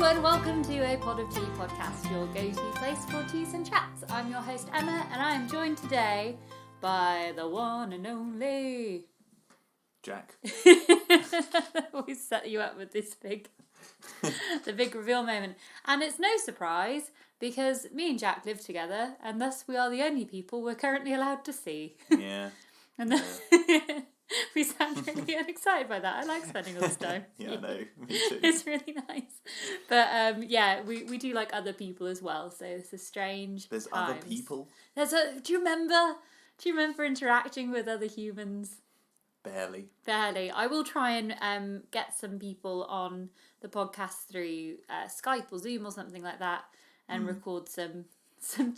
and welcome to a Pod of Tea podcast, your go-to place for teas and chats. I'm your host Emma, and I am joined today by the one and only Jack. We set you up with this the big reveal moment, and it's no surprise because me and Jack live together, and thus we are the only people we're currently allowed to see. Yeah. And we sound really excited by that. I like spending all this time. Yeah, I know. Me too. It's really nice. But yeah, we do like other people as well. So this is strange. There's times. other people? Do you remember interacting with other humans? Barely. I will try and get some people on the podcast through Skype or Zoom or something like that and record some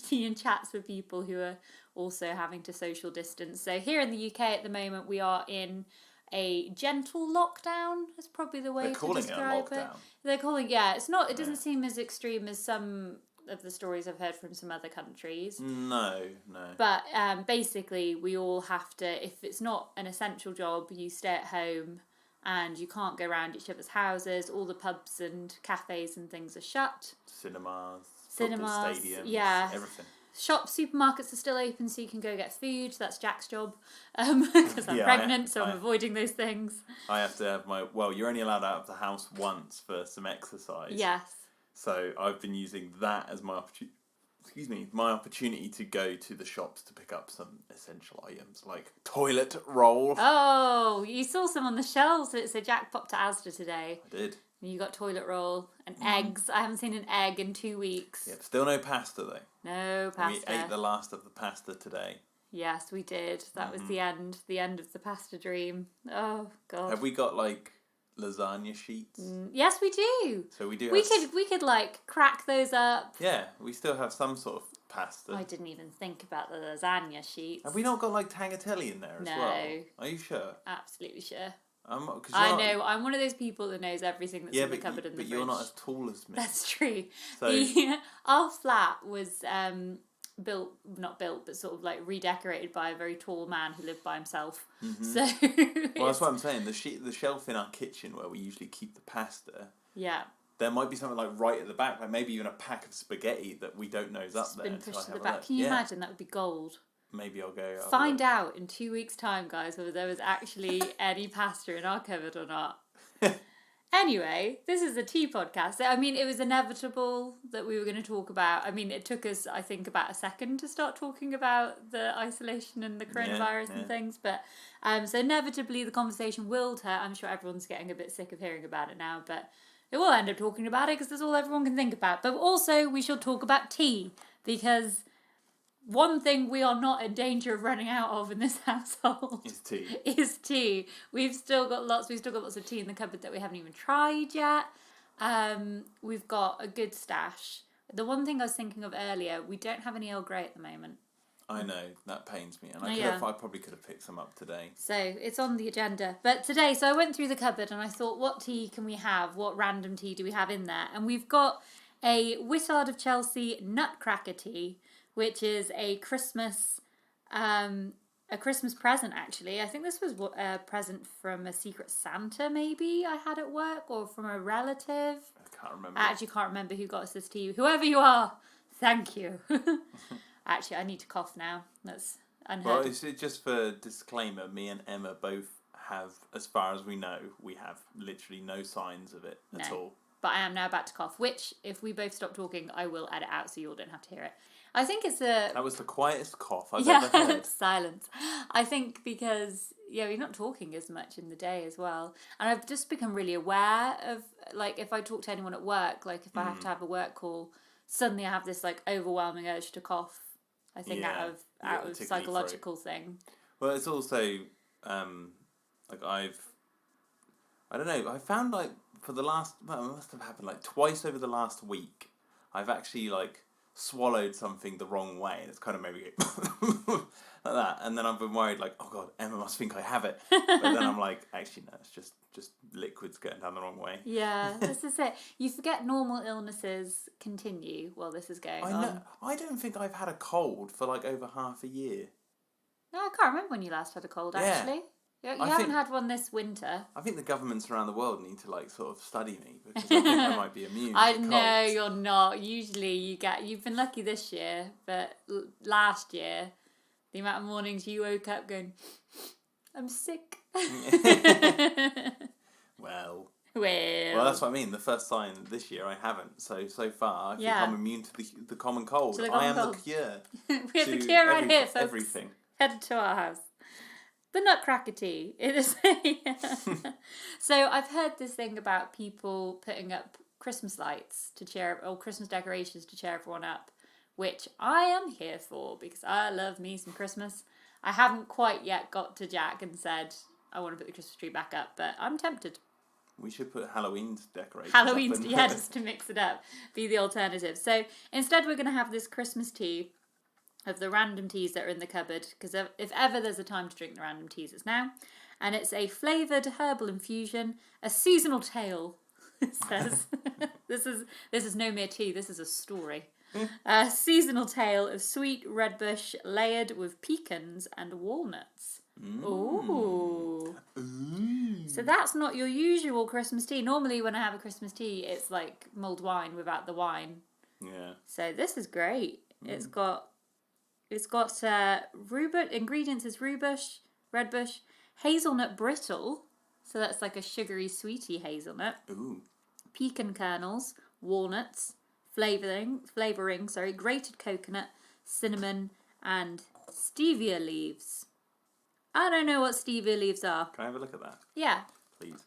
tea and chats with people who are also having to social distance. So here in the UK at the moment, we are in a gentle lockdown. That's probably the way to describe it. They're calling it's not. It doesn't seem as extreme as some of the stories I've heard from some other countries. No. But basically, we all have to. If it's not an essential job, you stay at home. And you can't go around each other's houses. All the pubs and cafes and things are shut. Cinemas, stadiums, everything. Shops, supermarkets are still open, so you can go get food. That's Jack's job, because I'm pregnant, so I'm avoiding those things. I have to have you're only allowed out of the house once for some exercise. Yes. So I've been using that as my opportunity to go to the shops to pick up some essential items like toilet roll. Oh, you saw some on the shelves. So Jack popped to Asda today. I did. You got toilet roll and eggs. I haven't seen an egg in 2 weeks. Yep, still no pasta though. No pasta. We ate the last of the pasta today. Yes, we did. That was the end of the pasta dream. Oh God. Have we got lasagna sheets? Yes, we do. So we do. We could crack those up. Yeah, we still have some sort of pasta. I didn't even think about the lasagna sheets. Have we not got tagliatelle in there as well? No. Are you sure? Absolutely sure. I know. I'm one of those people that knows everything that's in the cupboard and the fridge. But you're not as tall as me. That's true. So our flat was not built, but sort of redecorated by a very tall man who lived by himself. Mm-hmm. So well, that's what I'm saying. The shelf in our kitchen where we usually keep the pasta. Yeah. There might be something right at the back, maybe even a pack of spaghetti that we don't know is up there. Been pushed to the back. Can you imagine? That would be gold. Maybe I'll go. Find out in 2 weeks' time, guys, whether there was actually any pasta in our cupboard or not. Anyway, this is a tea podcast. It was inevitable that we were going to talk about. It took us, I think, about a second to start talking about the isolation and the coronavirus and things. But so inevitably, the conversation will turn. I'm sure everyone's getting a bit sick of hearing about it now, but it will end up talking about it because that's all everyone can think about. But also, we should talk about tea because one thing we are not in danger of running out of in this household is tea. We've still got lots of tea in the cupboard that we haven't even tried yet. We've got a good stash. The one thing I was thinking of earlier, we don't have any Earl Grey at the moment. I know, that pains me. And I probably could have picked some up today. So it's on the agenda. But today, so I went through the cupboard and I thought, what tea can we have? What random tea do we have in there? And we've got a Whittard of Chelsea Nutcracker Tea, which is a Christmas present, actually. I think this was a present from a Secret Santa, maybe, I had at work, or from a relative. I can't remember. I actually can't remember who got us this tea. Whoever you are, thank you. Actually, I need to cough now. That's unheard. Well, it's just for disclaimer, me and Emma both have, as far as we know, we have literally no signs of it at all. But I am now about to cough, which, if we both stop talking, I will edit out so you all don't have to hear it. I think it's That was the quietest cough I've ever heard. Silence. I think because, we're not talking as much in the day as well. And I've just become really aware of, if I talk to anyone at work, if I have to have a work call, suddenly I have this, overwhelming urge to cough. I think out of psychological thing. Well, it's also, I don't know, I found, for the last, it must have happened, twice over the last week, I've actually, swallowed something the wrong way, and it's kind of maybe like that, and then I've been worried oh god, Emma must think I have it, but then I'm actually no, it's just liquids going down the wrong way. This is it. You forget normal illnesses continue while this is going on. I don't think I've had a cold for over half a year. No, I can't remember when you last had a cold, actually. You haven't had one this winter. I think the governments around the world need to sort of study me because I think I might be immune. I to know colds. you're not. Usually you've been lucky this year, but last year, the amount of mornings you woke up going, I'm sick. Well, Well, that's what I mean. The first sign this year I haven't. So far I think I'm immune to the common cold. I am the cure. We have the cure right here, folks. Everything. Head to our house. The Nutcracker Tea. It is. So I've heard this thing about people putting up Christmas lights to cheer, or Christmas decorations to cheer everyone up, which I am here for because I love me some Christmas. I haven't quite yet got to Jack and said I want to put the Christmas tree back up, but I'm tempted. We should put Halloween decorations Halloween's, up. yeah, just to mix it up, be the alternative. So instead we're going to have this Christmas tea of the random teas that are in the cupboard, because if ever there's a time to drink the random teas, it's now. And it's a flavoured herbal infusion, a seasonal tale, it says. This is no mere tea, this is a story. A seasonal tale of sweet red bush layered with pecans and walnuts. Ooh. So that's not your usual Christmas tea. Normally when I have a Christmas tea, it's like mulled wine without the wine. Yeah. So this is great. It's got ingredients is rhubush, red bush, hazelnut brittle. So that's like a sugary, sweety hazelnut. Ooh. Pecan kernels, walnuts, flavoring, grated coconut, cinnamon, and stevia leaves. I don't know what stevia leaves are. Can I have a look at that? Yeah. Please.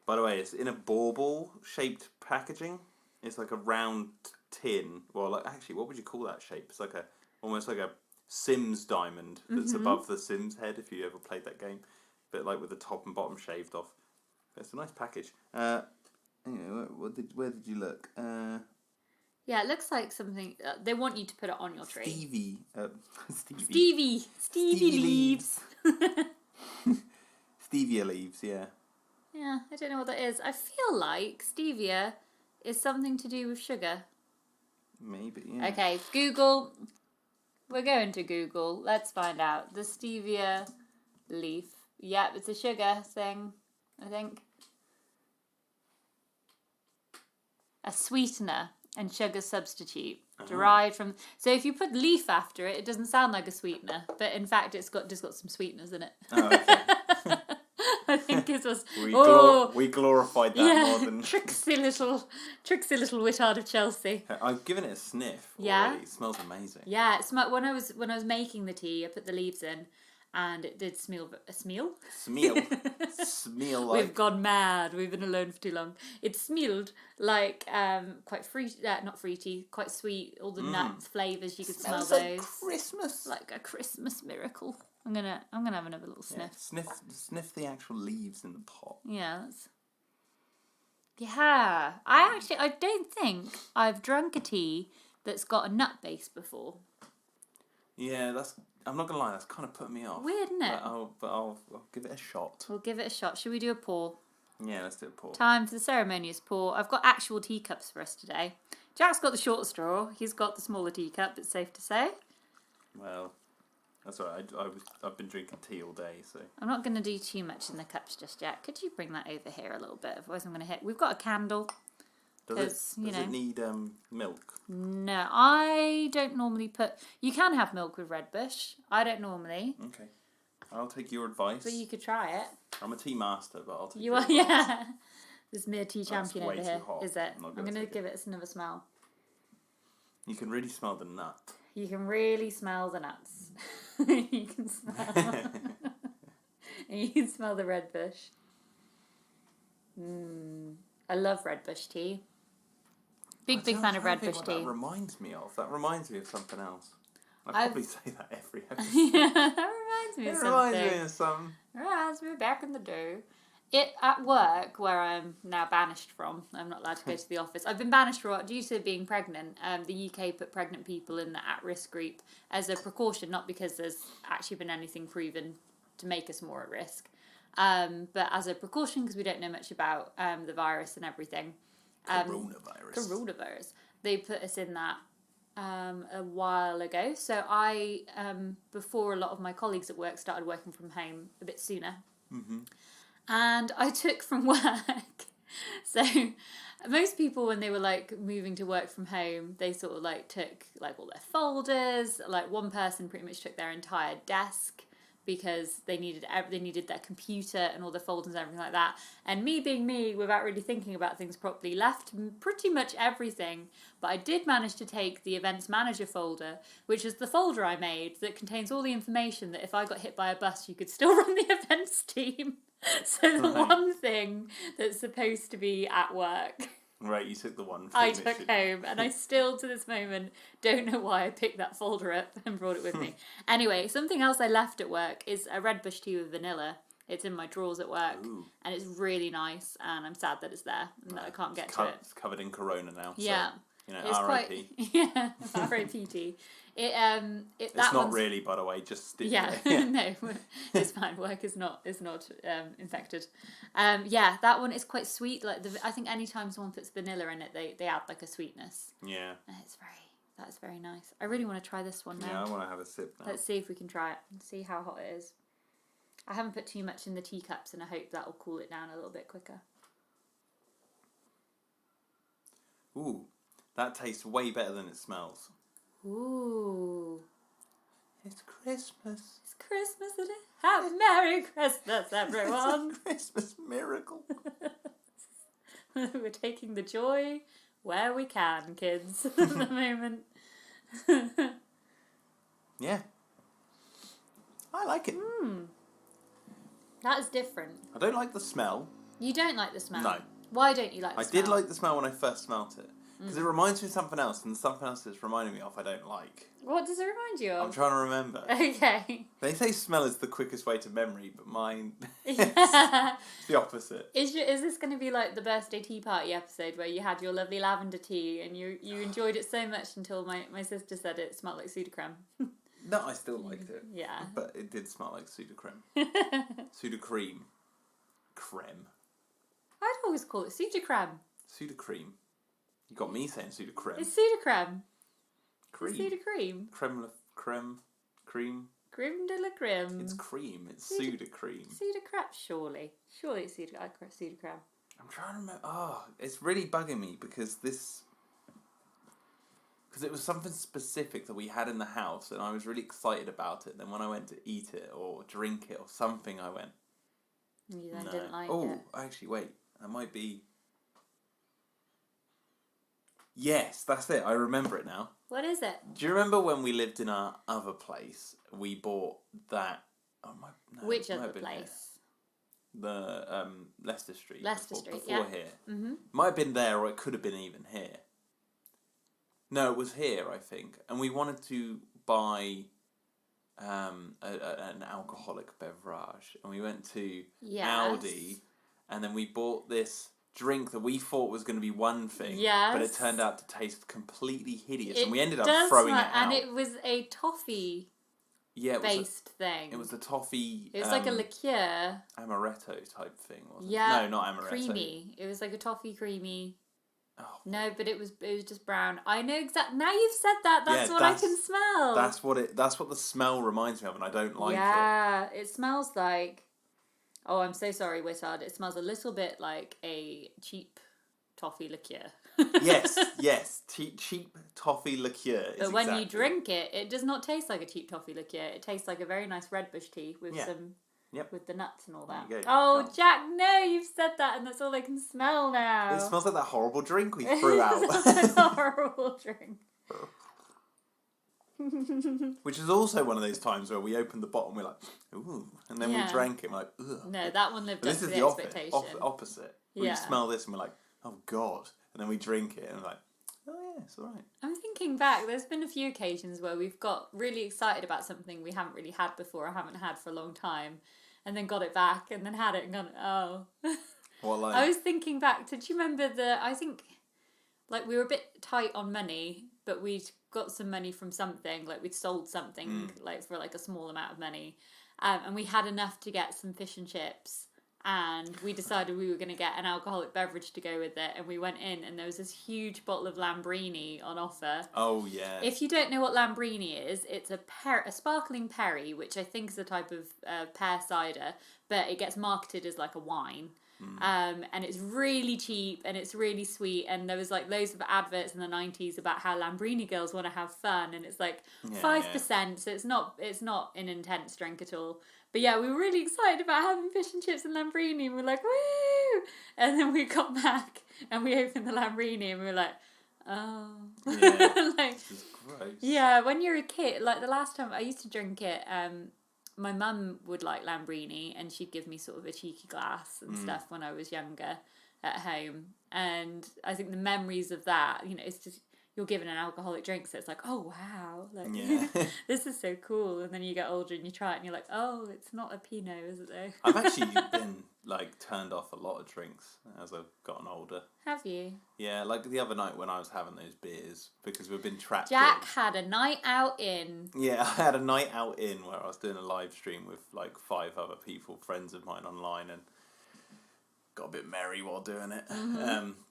By the way, it's in a bauble-shaped packaging. It's like a round tin. Well, actually, what would you call that shape? It's almost like a Sims diamond that's above the Sims head, if you ever played that game. But like with the top and bottom shaved off. It's a nice package. Anyway, where did you look? Yeah, it looks like something. They want you to put it on your tree. Stevie leaves. Stevia leaves, yeah. Yeah, I don't know what that is. I feel like stevia is something to do with sugar. Maybe, yeah. Okay, Google. We're going to Google. Let's find out. The stevia leaf. Yep, it's a sugar thing, I think. A sweetener and sugar substitute derived from. So if you put leaf after it, it doesn't sound like a sweetener, but in fact, it's just got some sweeteners in it. Oh, okay. I think it was. We glorified that more than tricksy little Whittard of Chelsea. I've given it a sniff. Yeah, already. It smells amazing. Yeah, it smelled when I was making the tea. I put the leaves in, and it did smell. Smell like. We've gone mad. We've been alone for too long. It smelled like quite fruity, not fruity, quite sweet. All the nuts, flavours, you could smell those. Like Christmas. Like a Christmas miracle. I'm gonna have another little sniff. Yeah, sniff the actual leaves in the pot. Yeah. Yeah. I don't think I've drunk a tea that's got a nut base before. Yeah, I'm not gonna lie, that's kind of put me off. Weird, isn't it? But I'll give it a shot. We'll give it a shot. Should we do a pour? Yeah, let's do a pour. Time for the ceremonious pour. I've got actual teacups for us today. Jack's got the short straw. He's got the smaller teacup, it's safe to say. Well, that's all right. I've been drinking tea all day, so... I'm not going to do too much in the cups just yet. Could you bring that over here a little bit? Otherwise I'm going to hit... We've got a candle. Does it need milk? No, I don't normally put... You can have milk with red bush. I don't normally. Okay. I'll take your advice. But you could try it. I'm a tea master, but I'll take You are, yeah. There's mere tea champion over here, hot. is it? I'm going to give it another smell. You can really smell the nut. You can really smell the nuts. You can smell... You can smell the red bush. I love red bush tea. Big fan of red bush tea. That reminds me of something else. I probably say that every episode. Yeah, that reminds me of something. Reminds me of something. Reminds me back in the day. At work, where I'm now banished from, I'm not allowed to go to the office. I've been banished due to being pregnant. The UK put pregnant people in the at-risk group as a precaution, not because there's actually been anything proven to make us more at risk, but as a precaution because we don't know much about the virus and everything. Coronavirus. They put us in that a while ago. So I, before a lot of my colleagues at work started working from home a bit sooner, And I took from work. So most people, when they were like moving to work from home, they sort of like took like all their folders. Like one person pretty much took their entire desk because they needed their computer and all the folders and everything like that. And me being me, without really thinking about things properly, left pretty much everything. But I did manage to take the events manager folder, which is the folder I made that contains all the information that if I got hit by a bus, you could still run the events team. So the one thing that's supposed to be at work, Right, you took the one thing I took home, and I still, to this moment, don't know why I picked that folder up and brought it with me. Anyway, something else I left at work is a red bush tea with vanilla. It's in my drawers at work, and it's really nice, and I'm sad that it's there, and that I can't get to it. It's covered in Corona now, yeah. So, you know, It's R.I.P. Yeah, R.I.P. tea. It's not really, by the way, just... Yeah, no, it's fine. Work is not infected. Yeah, that one is quite sweet. Like I think anytime someone puts vanilla in it, they add like a sweetness. Yeah. And that's very nice. I really want to try this one now. Yeah, I want to have a sip now. Let's see if we can try it and see how hot it is. I haven't put too much in the teacups, and I hope that will cool it down a little bit quicker. Ooh, that tastes way better than it smells. Ooh. It's Christmas. It's Christmas, isn't it? Have a Merry Christmas, everyone. It's a Christmas miracle. We're taking the joy where we can, kids, at the moment. Yeah. I like it. That is different. I don't like the smell. You don't like the smell? No. Why don't you like the smell? I did like the smell when I first smelt it. Because it reminds me of something else, and something else it's reminding me of I don't like. What does it remind you of? I'm trying to remember. Okay. They say smell is the quickest way to memory, but mine Yeah. it's the opposite. Is this going to be like the birthday tea party episode where you had your lovely lavender tea and you enjoyed it so much until my sister said it smelled like Sudocreme? No, I still liked it. Yeah. But it did smell like Sudocreme. Sudocreme. Creme. I'd always call it Sudocreme. Sudocreme. You got me saying Sudocreme. It's Sudocreme. Cream. It's Sudocreme. Creme. Cream. Creme de la creme. It's cream. It's Sudocreme. Sudocreme, surely. Surely it's Sudocreme. I'm trying to remember. Oh, it's really bugging me because it was something specific that we had in the house and I was really excited about it. Then when I went to eat it or drink it or something, I went... You then didn't like it. Oh, actually, wait. That might be... Yes, that's it. I remember it now. What is it? Do you remember when we lived in our other place? We bought that... Which other place? The Leicester Street. Leicester Street, before yeah. here. Mm-hmm. Might have been there or it could have been even here. No, it was here, I think. And we wanted to buy an alcoholic beverage. And we went to Aldi and then we bought this drink that we thought was going to be one thing, but it turned out to taste completely hideous, and we ended up throwing it out. And it was a toffee based thing. It was a toffee. It was like a liqueur, amaretto type thing, wasn't it? Yeah, no, not amaretto. Creamy. It was like a toffee creamy. Oh, no, but it was just brown. I know exactly. Now you've said that. That's what I can smell. That's what the smell reminds me of, and I don't like it. Yeah, it smells like. Oh, I'm so sorry, Whittard. It smells a little bit like a cheap toffee liqueur. yes, cheap toffee liqueur. But when you drink it, it does not taste like a cheap toffee liqueur. It tastes like a very nice red bush tea with with the nuts and all that. Oh, Jack, no, you've said that, and that's all I can smell now. It smells like that horrible drink we threw out. It's a horrible drink. Which is also one of those times where we opened the bottle and we're like, ooh, and then we drank it and we're like, ugh. No, that one lived up to the expectation. This is the opposite. We smell this and we're like, oh God. And then we drink it and we're like, oh yeah, it's alright. I'm thinking back, there's been a few occasions where we've got really excited about something we haven't really had before or haven't had for a long time, and then got it back and then had it and gone, oh. What, like? I was thinking back, did you remember I think, like, we were a bit tight on money, but we'd got some money from something, like we'd sold something like for like a small amount of money, and we had enough to get some fish and chips and we decided we were going to get an alcoholic beverage to go with it, and we went in and there was this huge bottle of Lambrini on offer. Oh, yeah. If you don't know what Lambrini is, it's a sparkling perry, which I think is a type of pear cider, but it gets marketed as like a wine. And it's really cheap and it's really sweet, and there was like loads of adverts in the 90s about how Lambrini girls want to have fun, and it's like 5%, so it's not an intense drink at all. But yeah, we were really excited about having fish and chips and Lambrini, and we were like, woo! And then we got back and we opened the Lambrini and we were like, oh. Yeah, like, this is gross. Yeah, when you're a kid, like the last time I used to drink it, my mum would like Lambrini and she'd give me sort of a cheeky glass and stuff when I was younger at home. And I think the memories of that, you know, it's just, you're given an alcoholic drink, so it's like, oh wow, like this is so cool. And then you get older and you try it and you're like, oh, it's not a Pinot, is it though? I've actually been like turned off a lot of drinks as I've gotten older. Have you? Yeah, like the other night when I was having those beers, because we've been trapped Jack had a night out in. Yeah, I had a night out in where I was doing a live stream with like 5 other people, friends of mine online, and got a bit merry while doing it.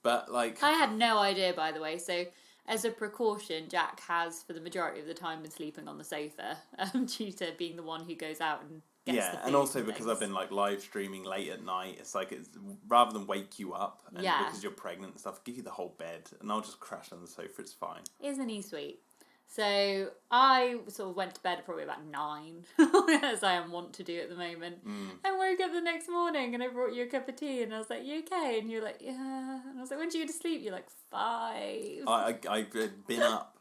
But like, I had no idea, by the way, so as a precaution, Jack has, for the majority of the time, been sleeping on the sofa, due to being the one who goes out and gets the food and also and because things. I've been like live streaming late at night, it's like, it's rather than wake you up, and because you're pregnant and stuff, give you the whole bed, and I'll just crash on the sofa, it's fine. Isn't he sweet? So I sort of went to bed at probably about 9, as I am wont to do at the moment. And woke up the next morning and I brought you a cup of tea and I was like, you okay? And you're like, yeah. And I was like, when did you go to sleep? You're like, 5. I've been up.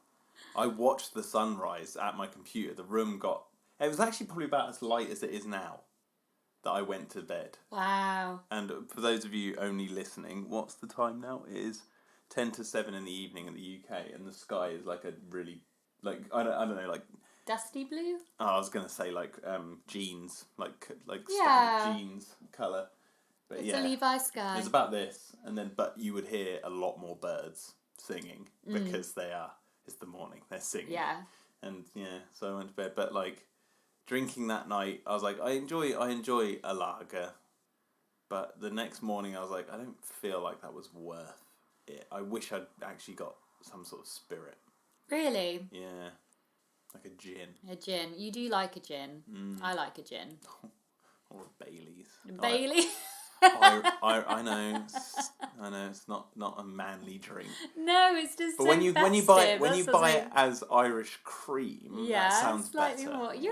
I watched the sunrise at my computer. The room got... It was actually probably about as light as it is now that I went to bed. Wow. And for those of you only listening, what's the time now? It is 10 to 7 in the evening in the UK, and the sky is like a really... Like, I don't know, like... Dusty blue? Oh, I was going to say, like, jeans. Like Yeah. jeans colour. But It's yeah. a Levi's sky. It's about this, and then, but you would hear a lot more birds singing, because it's the morning, they're singing. Yeah. And yeah, so I went to bed, but like, drinking that night, I was like, I enjoy a lager, but the next morning I was like, I don't feel like that was worth it. I wish I'd actually got some sort of spirit. Really? Yeah. Like a gin. A gin. You do like a gin. I like a gin. Or a Baileys. Bailey? I know it's not a manly drink. No, it's just But so when you festive. buy it as Irish cream, that sounds slightly better. more. You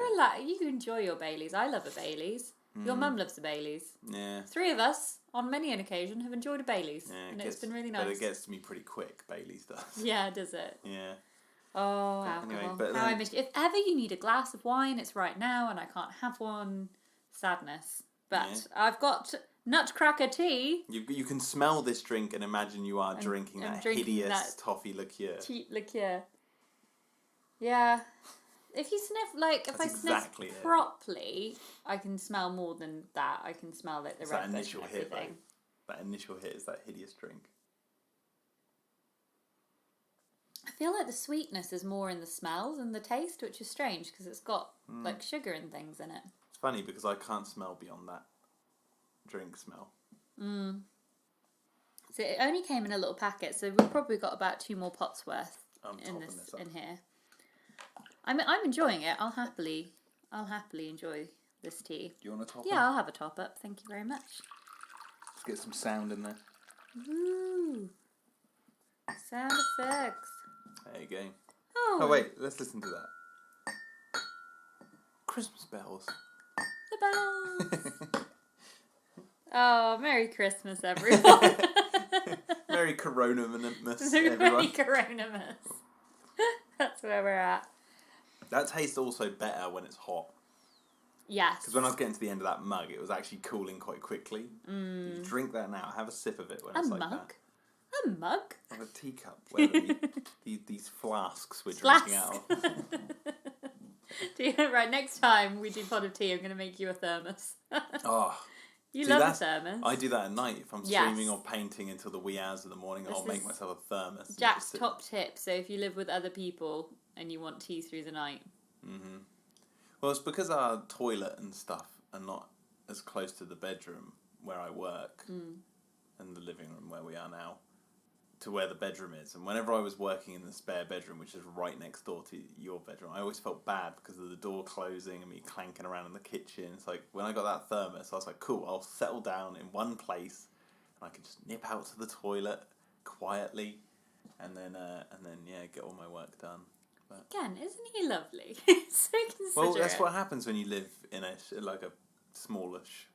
enjoy your Baileys. I love a Baileys. Your mum loves a Baileys. Yeah. 3 of us, on many an occasion, have enjoyed a Baileys, and it's been really nice. But it gets to me pretty quick, Baileys does. Yeah, does it? Yeah. Oh, But alcohol. anyway, but How I then- miss you. If ever you need a glass of wine, it's right now, and I can't have one. Sadness. But I've got Nutcracker Tea. You can smell this drink and imagine you are drinking I'm that drinking hideous that toffee liqueur. Cheap liqueur. Yeah. If you sniff, like, if That's I sniff exactly it. properly, I can smell more than that. I can smell like the It's that red bush initial and hit, everything. That initial hit is that hideous drink. I feel like the sweetness is more in the smell than the taste, which is strange because it's got like sugar and things in it. It's funny because I can't smell beyond that drink smell. So it only came in a little packet, so we've probably got about 2 more pots worth I'm in topping this up. in here. I'm enjoying it. I'll happily enjoy this tea. Do you want to top Yeah, I'll have a top up. Thank you very much. Let's get some sound in there. Woo! Sound effects. There you go. Oh, Oh wait, let's listen to that. Christmas bells. the bells. Oh, Merry Christmas, everyone. Merry Coronamas, Merry everyone. Coronamas. That's where we're at. That tastes also better when it's hot. Yes. Because when I was getting to the end of that mug, it was actually cooling quite quickly. You drink that now. Have a sip of it when it's like mug? that. A mug? Or a teacup. Whatever these flasks we're drinking out of. Right, next time we do pot of tea, I'm going to make you a thermos. Oh, You see, love a that's- thermos. I do that at night. If I'm Yes. streaming or painting until the wee hours of the morning, I'll This make is myself a thermos. and Jack's just sit- top tip. So if you live with other people and you want tea through the night. Well, it's because our toilet and stuff are not as close to the bedroom. where I work and the living room where we are now to where the bedroom is. And whenever I was working in the spare bedroom, which is right next door to your bedroom, I always felt bad because of the door closing and me clanking around in the kitchen. It's like, when I got that thermos, I was like, cool, I'll settle down in one place and I can just nip out to the toilet quietly and then get all my work done. But, again, isn't he lovely? So considerate. well, that's what happens when you live in a smallish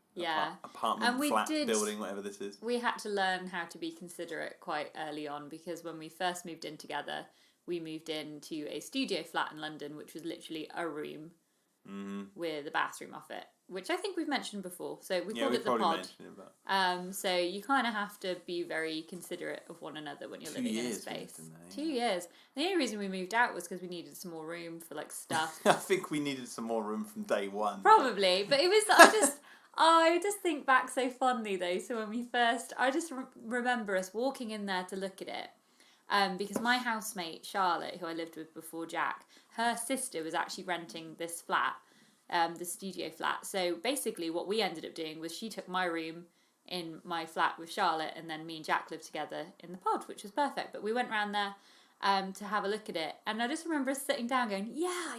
apartment, flat, building, whatever this is. We had to learn how to be considerate quite early on, because when we first moved in together, we moved into a studio flat in London, which was literally a room with a bathroom off it, which I think we've mentioned before. So we called it the pod. So you kind of have to be very considerate of one another when you're living in a space. 2 years. The only reason we moved out was because we needed some more room for like stuff. I think we needed some more room from day one. Probably, but it was. I just think back so fondly though. So when we first, I just remember us walking in there to look at it, because my housemate Charlotte, who I lived with before Jack, her sister was actually renting this flat, the studio flat. So basically, what we ended up doing was she took my room in my flat with Charlotte, and then me and Jack lived together in the pod, which was perfect. But we went round there to have a look at it, and I just remember us sitting down going, "Yeah,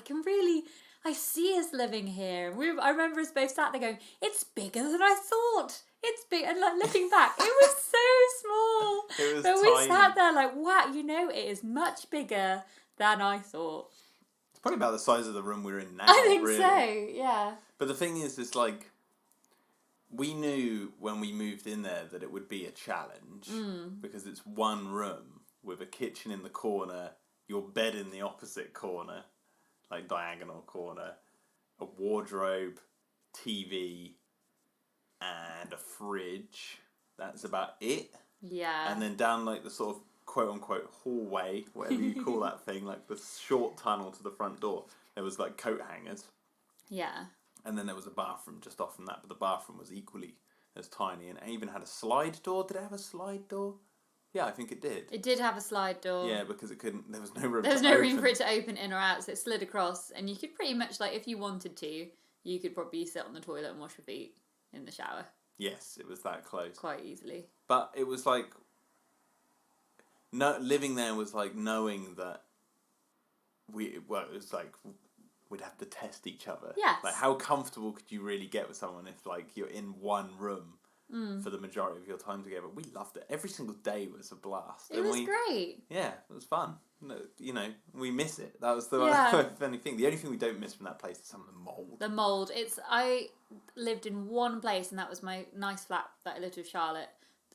I see us living here." And I remember us both sat there going, "It's bigger than I thought. It's big." And like looking back, it was so small. It was but tiny. we sat there like, wow, it is much bigger than I thought. It's probably about the size of the room we're in now. I think really. so, yeah. But the thing is, it's like, we knew when we moved in there that it would be a challenge because it's one room with a kitchen in the corner, your bed in the opposite corner, like diagonal corner, a wardrobe, TV, and a fridge. That's about it. Yeah. And then down like the sort of quote-unquote hallway, whatever you call that thing, like the short tunnel to the front door, there was like coat hangers. Yeah. And then there was a bathroom just off from that, but the bathroom was equally as tiny, and it even had a slide door. Did it have a slide door? Yeah, I think it did. It did have a slide door. Yeah, because it couldn't. There was no room. There was no room for it to open in or out, so it slid across, and you could pretty much, like, if you wanted to, you could probably sit on the toilet and wash your feet in the shower. Yes, it was that close. Quite easily. But it was like, living there was like knowing that it was like we'd have to test each other. Yes. Like, how comfortable could you really get with someone if like you're in one room for the majority of your time together? We loved it. Every single day was a blast. It was great. Yeah, it was fun. We miss it. That was the funny thing. The only thing we don't miss from that place is some of the mould. The mould. I lived in one place, and that was my nice flat that I lived with Charlotte.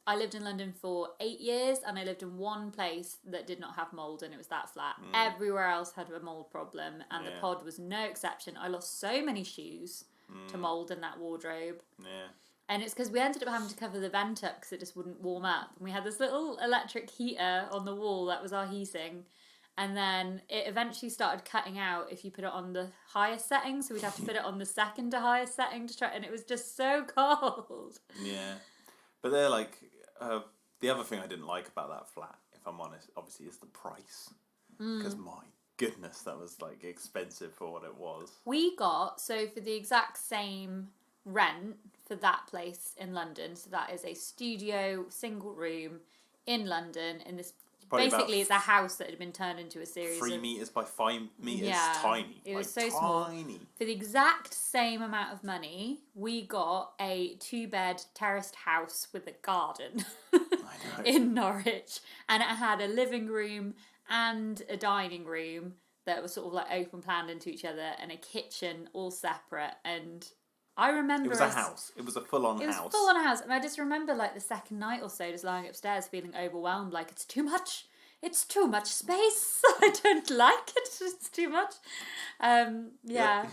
I lived in London for 8 years, and I lived in one place that did not have mould, and it was that flat. Everywhere else had a mould problem, and the pod was no exception. I lost so many shoes to mould in that wardrobe. Yeah. And it's because we ended up having to cover the vent up because it just wouldn't warm up. And we had this little electric heater on the wall that was our heating. And then it eventually started cutting out if you put it on the highest setting. So we'd have to put it on the second to highest setting to try. And it was just so cold. Yeah. But they're like, the other thing I didn't like about that flat, if I'm honest, obviously is the price. Because my goodness, that was like expensive for what it was. We got, so for the exact same rent for that place in London, so that is a studio single room in London in this. Basically, it's a house that had been turned into a series 3 of... metres by 5 metres, tiny. It was like, so small. tiny. For the exact same amount of money, we got a 2-bed terraced house with a garden in Norwich. And it had a living room and a dining room that was sort of like open planned into each other, and a kitchen all separate. And I remember it was a house. It was a full-on house. It was full-on house. And I just remember, like, the second night or so, just lying upstairs feeling overwhelmed, like, it's too much. It's too much space. I don't like it. It's too much. Yeah.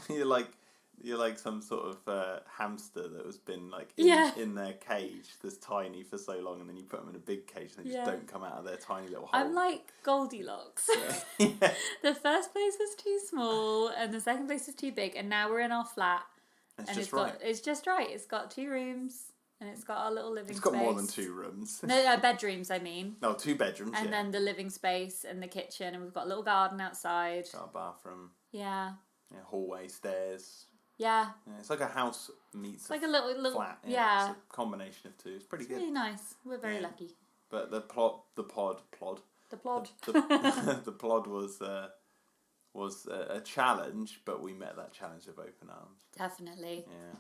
You're like some sort of hamster that has been, like, in their cage that's tiny for so long, and then you put them in a big cage and they just don't come out of their tiny little hole. I'm like Goldilocks. Yeah. The first place was too small, and the second place was too big, and now we're in our flat. It's just right. It's just right. It's got 2 rooms, and it's got our little living space. It's got more than 2 rooms. No, bedrooms, I mean. No, 2 bedrooms, And then the living space and the kitchen, and we've got a little garden outside. Got a bathroom. Yeah. Hallway, stairs. Yeah. It's like a house meets It's like a little flat. yeah. It's a combination of two. It's pretty good. Really nice. We're very lucky. But the plod was a challenge, but we met that challenge with open arms. Definitely. Yeah.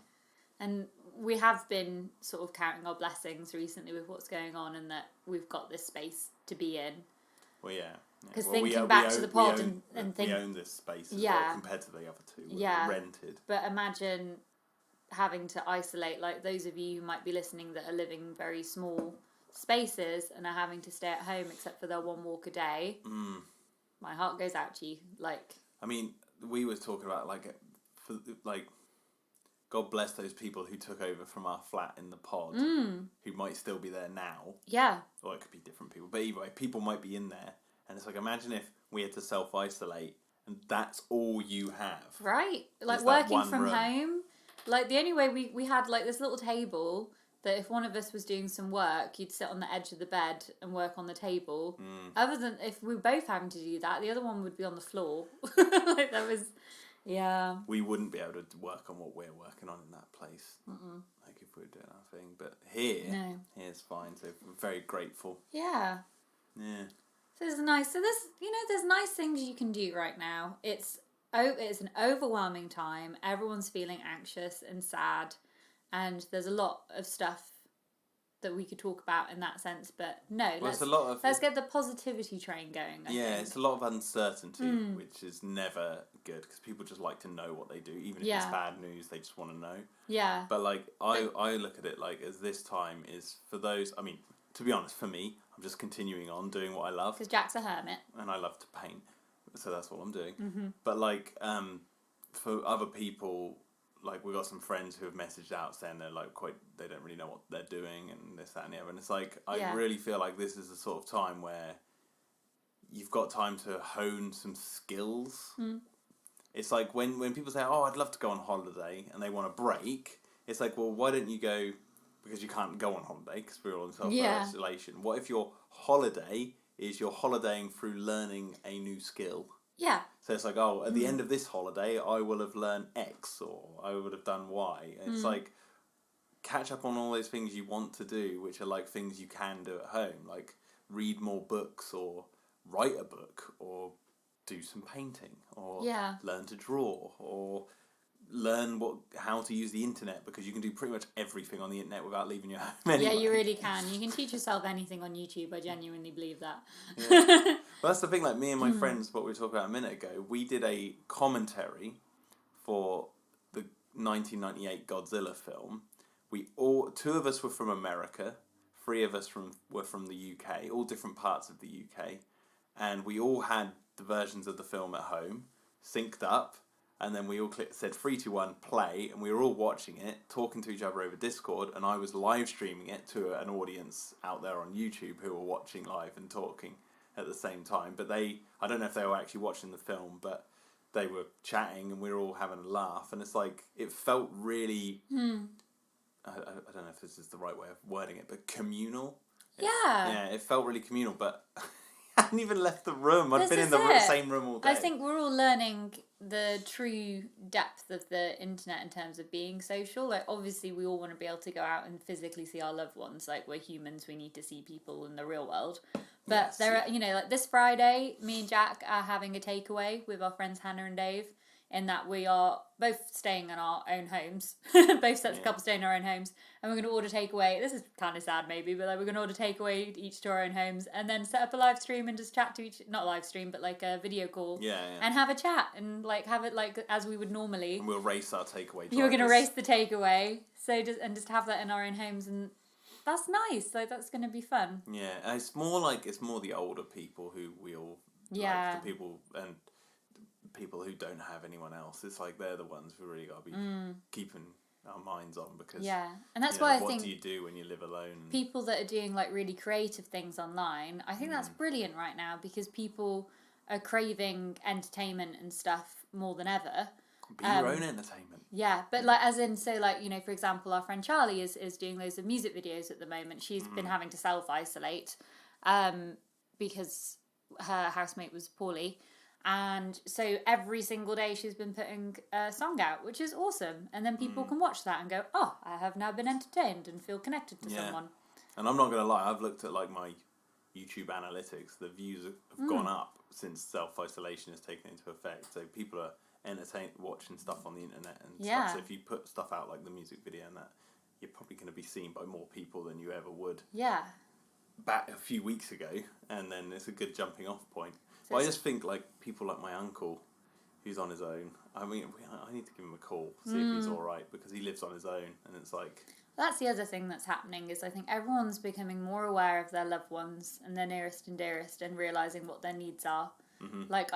And we have been sort of counting our blessings recently with what's going on, and that we've got this space to be in. Well, yeah. Because thinking back to the pod and think... We own this space as well compared to the other two. We're rented. But imagine having to isolate, like those of you who might be listening that are living very small spaces and are having to stay at home except for their one walk a day. My heart goes out to you. Like, I mean, we were talking about God bless those people who took over from our flat in the pod, who might still be there now. Yeah. Or it could be different people. But either way, people might be in there. And it's like, imagine if we had to self-isolate and that's all you have. Right. Like working from home. Like the only way we had like this little table that if one of us was doing some work, you'd sit on the edge of the bed and work on the table. Other than if we were both having to do that, the other one would be on the floor. Like that was... Yeah. We wouldn't be able to work on what we're working on in that place. Like if we were doing our thing. But here's fine. So we're very grateful. Yeah. Yeah. So it's nice. So there's nice things you can do right now. It's an overwhelming time. Everyone's feeling anxious and sad. And there's a lot of stuff that we could talk about in that sense, but let's get the positivity train going. I think. It's a lot of uncertainty, which is never good because people just like to know what they do, even if it's bad news. They just want to know. Yeah. But like I look at it like as this time is for those. I mean, to be honest, for me, I'm just continuing on doing what I love. Because Jack's a hermit, and I love to paint, so that's what I'm doing. But like for other people. Like, we've got some friends who have messaged out saying they don't really know what they're doing and this, that and the other. And it's like, I really feel like this is the sort of time where you've got time to hone some skills. It's like when people say, oh, I'd love to go on holiday and they want a break. It's like, well, why don't you go, because you can't go on holiday because we're all in self-isolation. What if your holiday is you're holidaying through learning a new skill? Yeah. So it's like, at the end of this holiday, I will have learned X or I would have done Y. And it's like, catch up on all those things you want to do, which are like things you can do at home. Like read more books or write a book or do some painting or learn to draw or learn how to use the internet, because you can do pretty much everything on the internet without leaving your home anyway. Yeah, you really can. You can teach yourself anything on YouTube. I genuinely believe that. Yeah. Well, that's the thing. Like me and my friends, what we were talking about a minute ago, we did a commentary for the 1998 Godzilla film. Two of us were from America, 3 of us were from the UK, all different parts of the UK, and we all had the versions of the film at home, synced up. And then we all said 3, 2, 1, play, and we were all watching it, talking to each other over Discord, and I was live streaming it to an audience out there on YouTube who were watching live and talking at the same time. But I don't know if they were actually watching the film, but they were chatting and we were all having a laugh. And it's like, it felt really, I don't know if this is the right way of wording it, but communal. Yeah, it felt really communal, but I hadn't even left the room. I'd been in the same room all day. I think we're all learning the true depth of the internet in terms of being social. Like, obviously, we all want to be able to go out and physically see our loved ones. Like, we're humans, we need to see people in the real world. But like this Friday, me and Jack are having a takeaway with our friends Hannah and Dave, in that we are both staying in our own homes. Both sets of couples staying in our own homes. And we're going to order takeaway. This is kind of sad maybe, but like we're going to order takeaway each to our own homes and then set up a live stream and just chat to not live stream, but like a video call. And have a chat and like have it like as we would normally. And we'll race our takeaway drivers. You're going to race the takeaway. So just have that in our own homes, and that's nice. Like that's going to be fun. Yeah, it's more the older people who we all like, the people and people who don't have anyone else. It's like they're the ones who really got to be keeping our minds on, because and that's why I think what do you do when you live alone? People that are doing like really creative things online, I think that's brilliant right now, because people are craving entertainment and stuff more than ever. Be your own entertainment. Yeah, but like as in, so like, you know, for example, our friend Charlie is doing loads of music videos at the moment. She's been having to self-isolate because her housemate was poorly. And so every single day she's been putting a song out, which is awesome. And then people can watch that and go, oh, I have now been entertained and feel connected to someone. And I'm not going to lie, I've looked at like my YouTube analytics. The views have gone up since self-isolation has taken into effect. So people are entertained, watching stuff on the internet and stuff. So if you put stuff out like the music video and that, you're probably going to be seen by more people than you ever would. Yeah. Back a few weeks ago, and then it's a good jumping off point. So but I just think like people like my uncle, who's on his own. I mean, I need to give him a call, see if he's all right, because he lives on his own, and it's like. That's the other thing that's happening is I think everyone's becoming more aware of their loved ones and their nearest and dearest, and realizing what their needs are. Mm-hmm. Like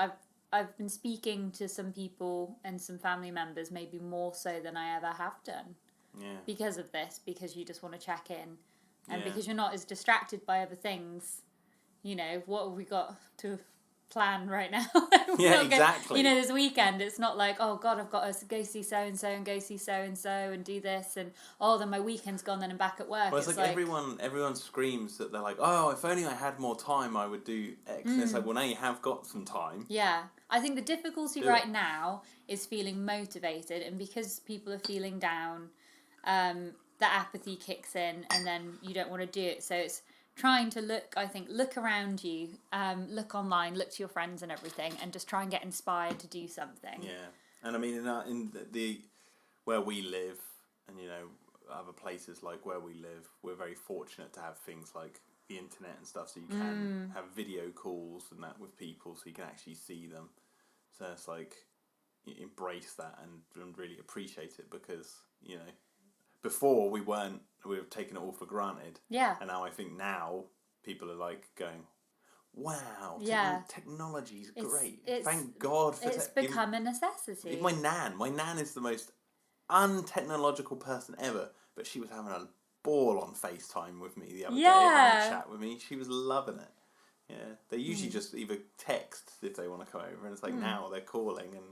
I've been speaking to some people and some family members, maybe more so than I ever have done. Yeah. Because of this, because you just want to check in. And because you're not as distracted by other things, you know, what have we got to plan right now? Exactly. This weekend, it's not like, oh God, I've got to go see so-and-so and go see so-and-so and do this, and then my weekend's gone, then I'm back at work. Well, it's like everyone screams that they're like, oh, if only I had more time, I would do X. And it's like, well, now you have got some time. Yeah. I think the difficulty now is feeling motivated, and because people are feeling down, the apathy kicks in, and then you don't want to do it. So it's trying to look around you, look online, look to your friends and everything, and just try and get inspired to do something. Yeah, and I mean in the where we live, and other places like where we live, we're very fortunate to have things like the internet and stuff, so you can have video calls and that with people, so you can actually see them. So it's like embrace that and really appreciate it, because before we were taking it all for granted. Yeah. And now I think people are like going, wow, technology's great. Thank God for it's become a necessity. My nan is the most untechnological person ever, but she was having a ball on FaceTime with me the other day, having a chat with me. She was loving it. Yeah. They usually just either text if they want to come over, and it's like now they're calling and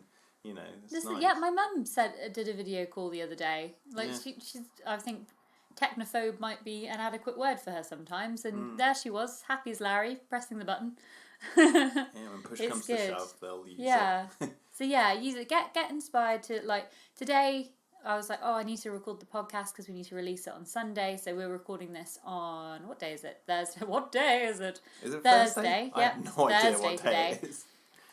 it's nice. Yeah, my mum did a video call the other day. Like she's, I think, technophobe might be an adequate word for her sometimes. And there she was, happy as Larry, pressing the button. When push comes to shove, they'll use it. So use it. Get inspired to, like, today I was like, I need to record the podcast because we need to release it on Sunday. So we're recording this on, what day is it? Thursday. What day is it? Is it Thursday? I have no idea what day it is.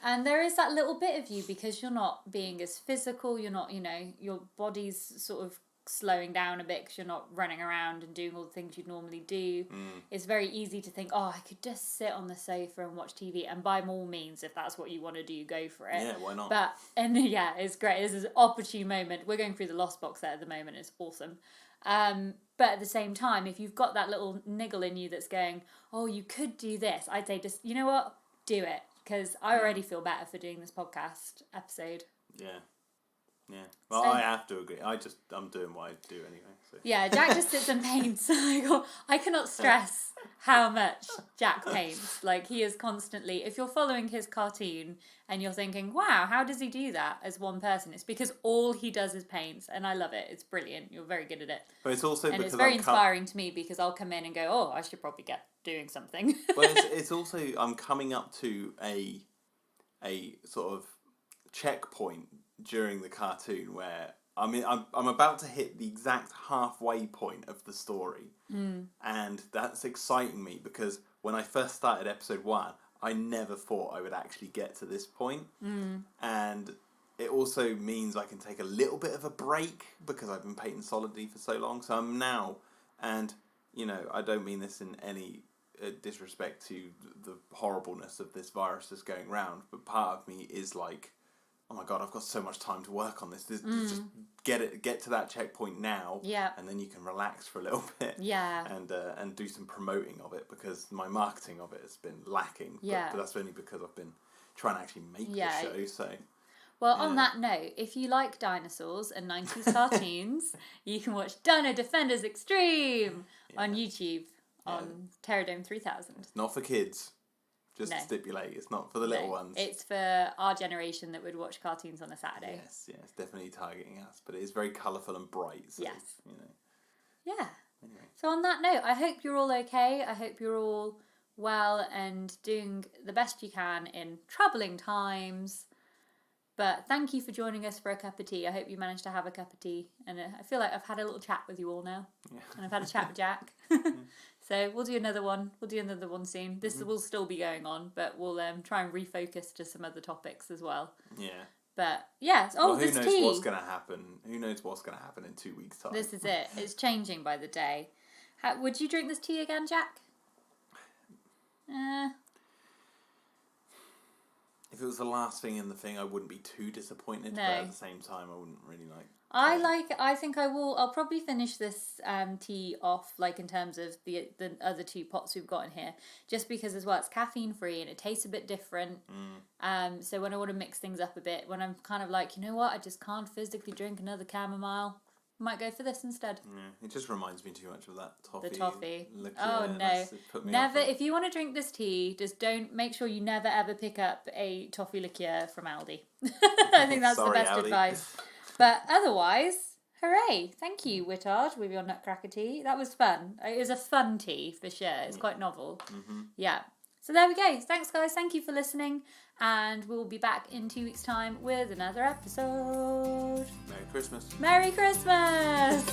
And there is that little bit of you, because you're not being as physical, you're not, your body's sort of slowing down a bit because you're not running around and doing all the things you'd normally do. It's very easy to think, I could just sit on the sofa and watch TV. And by all means, if that's what you want to do, go for it. Yeah, why not? It's great. This is an opportune moment. We're going through the Lost box set at the moment. It's awesome. But at the same time, if you've got that little niggle in you that's going, you could do this, I'd say just, you know what? Do it. Because I already feel better for doing this podcast episode. Yeah. Well, I have to agree. I'm doing what I do anyway. So. Yeah, Jack just sits and paints. I cannot stress how much Jack paints. Like, he is constantly, if you're following his cartoon and you're thinking, wow, how does he do that as one person? It's because all he does is paints, and I love it. It's brilliant. You're very good at it. But it's also because it's very inspiring to me, because I'll come in and go, I should probably get doing something. Well, it's also, I'm coming up to a sort of checkpoint during the cartoon where I'm about to hit the exact halfway point of the story, and that's exciting me, because when I first started episode 1, I never thought I would actually get to this point, and it also means I can take a little bit of a break because I've been painting solidly for so long. So I'm now, and I don't mean this in any disrespect to the horribleness of this virus that's going around, but part of me is like, oh my God, I've got so much time to work on this. Just get to that checkpoint now, and then you can relax for a little bit, and do some promoting of it, because my marketing of it has been lacking. But that's only because I've been trying to actually make the show. So, well, on that note, if you like dinosaurs and 90s cartoons, you can watch Dino Defenders Extreme on YouTube on Terradome 3000. It's not for kids. Just to stipulate, it's not for the little ones. It's for our generation that would watch cartoons on a Saturday. Yes, it's definitely targeting us, but it is very colourful and bright. So, Yeah. Anyway. So on that note, I hope you're all okay. I hope you're all well and doing the best you can in troubling times. But thank you for joining us for a cup of tea. I hope you managed to have a cup of tea. And I feel like I've had a little chat with you all now. Yeah. And I've had a chat with Jack. So we'll do another one. We'll do another one soon. This will still be going on, but we'll try and refocus to some other topics as well. Yeah. But yes, Well, this who knows tea. what's going to happen? Who knows what's going to happen in 2 weeks' time? This is it. It's changing by the day. Would you drink this tea again, Jack? If it was the last thing in the thing, I wouldn't be too disappointed. No. But at the same time, I wouldn't really like. I think I will. I'll probably finish this tea off, like in terms of the other 2 pots we've got in here, just because as well it's caffeine free and it tastes a bit different. So when I want to mix things up a bit, when I'm kind of like, you know what, I just can't physically drink another chamomile, I might go for this instead. Yeah, it just reminds me too much of that toffee. The toffee. Liqueur, Oh no! Never. Off. If you want to drink this tea, just don't. Make sure you never ever pick up a toffee liqueur from Aldi. I think that's the best Aldi. advice. But otherwise, hooray! Thank you, Whittard, with your Nutcracker tea. That was fun. It was a fun tea for sure. It's quite novel. Yeah. So there we go. Thanks, guys. Thank you for listening. And we'll be back in 2 weeks' time with another episode. Merry Christmas. Merry Christmas!